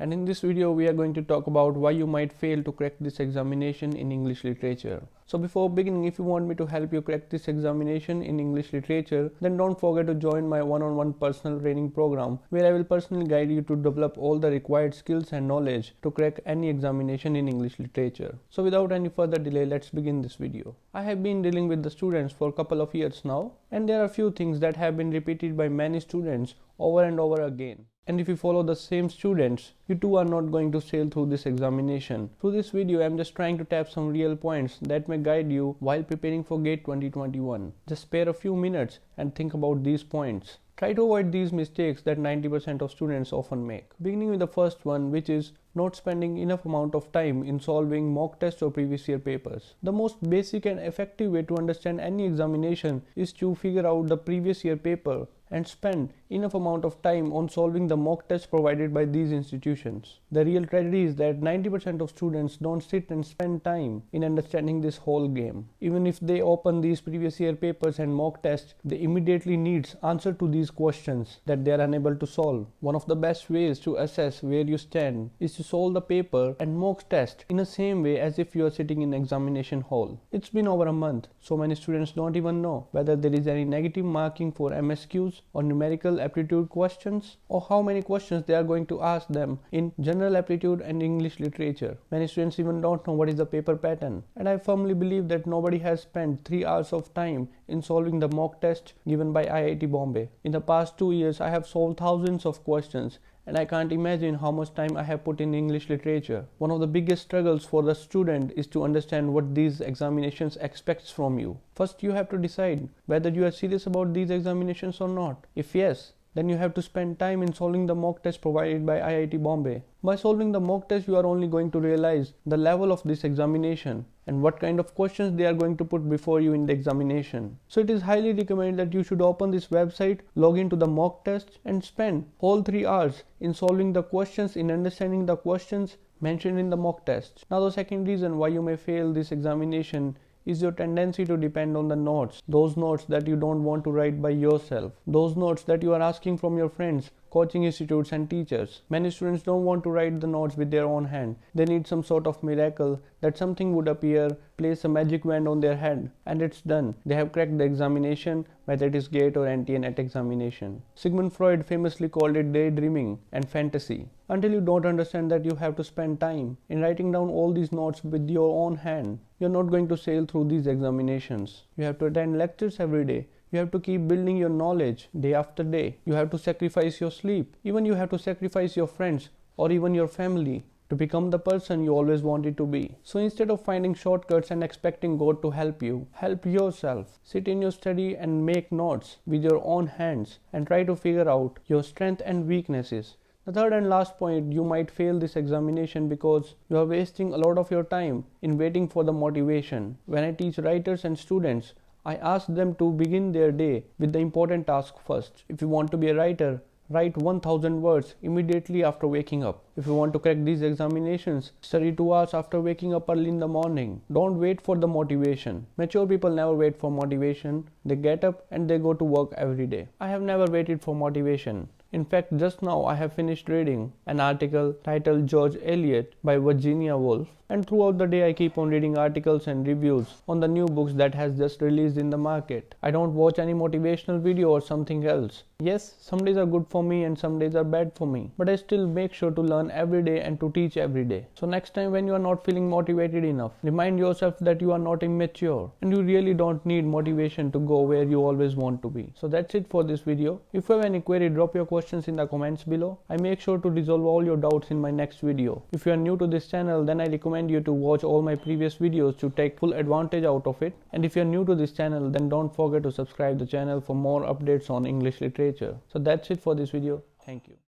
and in this video we are going to talk about why you might fail to crack this examination in English literature. So before beginning, if you want me to help you crack this examination in English literature, then don't forget to join my one-on-one personal training program, where I will personally guide you to develop all the required skills and knowledge to crack any examination in English literature. So without any further delay, let's begin this video. I have been dealing with the students for a couple of years now, and there are a few things that have been repeated by many students over and over again. And if you follow the same students, you too are not going to sail through this examination. Through this video, I am just trying to tap some real points that may guide you while preparing for GATE 2021. Just spare a few minutes and think about these points. Try to avoid these mistakes that 90% of students often make. Beginning with the first one, which is not spending enough amount of time in solving mock tests or previous year papers. The most basic and effective way to understand any examination is to figure out the previous year paper and spend enough amount of time on solving the mock tests provided by these institutions. The real tragedy is that 90% of students don't sit and spend time in understanding this whole game. Even if they open these previous year papers and mock tests, they immediately need answer to these questions that they are unable to solve. One of the best ways to assess where you stand is to solve the paper and mock test in the same way as if you are sitting in examination hall. It's been over a month, so many students don't even know whether there is any negative marking for MSQs or numerical aptitude questions, or how many questions they are going to ask them in general aptitude and English literature. Many students even don't know what is the paper pattern, and I firmly believe that nobody has spent 3 hours of time in solving the mock test given by IIT Bombay. In the past 2 years, I have solved thousands of questions, and I can't imagine how much time I have put in English literature. One of the biggest struggles for the student is to understand what these examinations expects from you. First, you have to decide whether you are serious about these examinations or not. If yes, then you have to spend time in solving the mock test provided by IIT Bombay. By solving the mock test, you are only going to realize the level of this examination and what kind of questions they are going to put before you in the examination. So it is highly recommended that you should open this website, log into the mock test, and spend whole 3 hours in solving the questions, in understanding the questions mentioned in the mock test. Now the second reason why you may fail this examination is your tendency to depend on the notes, those notes that you don't want to write by yourself, those notes that you are asking from your friends, coaching institutes and teachers. Many students don't want to write the notes with their own hand. They need some sort of miracle, that something would appear, place a magic wand on their head, and it's done. They have cracked the examination, whether it is GATE or NTA NET examination. Sigmund Freud famously called it daydreaming and fantasy. Until you don't understand that you have to spend time in writing down all these notes with your own hand, you're not going to sail through these examinations. You have to attend lectures every day. You have to keep building your knowledge day after day. You have to sacrifice your sleep. Even you have to sacrifice your friends or even your family to become the person you always wanted to be. So instead of finding shortcuts and expecting God to help you, help yourself. Sit in your study and make notes with your own hands and try to figure out your strengths and weaknesses. The third and last point, you might fail this examination because you are wasting a lot of your time in waiting for the motivation. When I teach writers and students, I ask them to begin their day with the important task first. If you want to be a writer, write 1000 words immediately after waking up. If you want to crack these examinations, study 2 hours after waking up early in the morning. Don't wait for the motivation. Mature people never wait for motivation. They get up and they go to work every day. I have never waited for motivation. In fact, just now I have finished reading an article titled George Eliot by Virginia Woolf, and throughout the day I keep on reading articles and reviews on the new books that has just released in the market. I don't watch any motivational video or something else. Yes, some days are good for me and some days are bad for me, but I still make sure to learn every day and to teach every day. So next time when you are not feeling motivated enough, remind yourself that you are not immature and you really don't need motivation to go where you always want to be. So that's it for this video. If you have any query, drop your questions in the comments below. I make sure to resolve all your doubts in my next video. If you are new to this channel, then I recommend you to watch all my previous videos to take full advantage out of it. And if you are new to this channel, then don't forget to subscribe the channel for more updates on English literature. So that's it for this video. Thank you.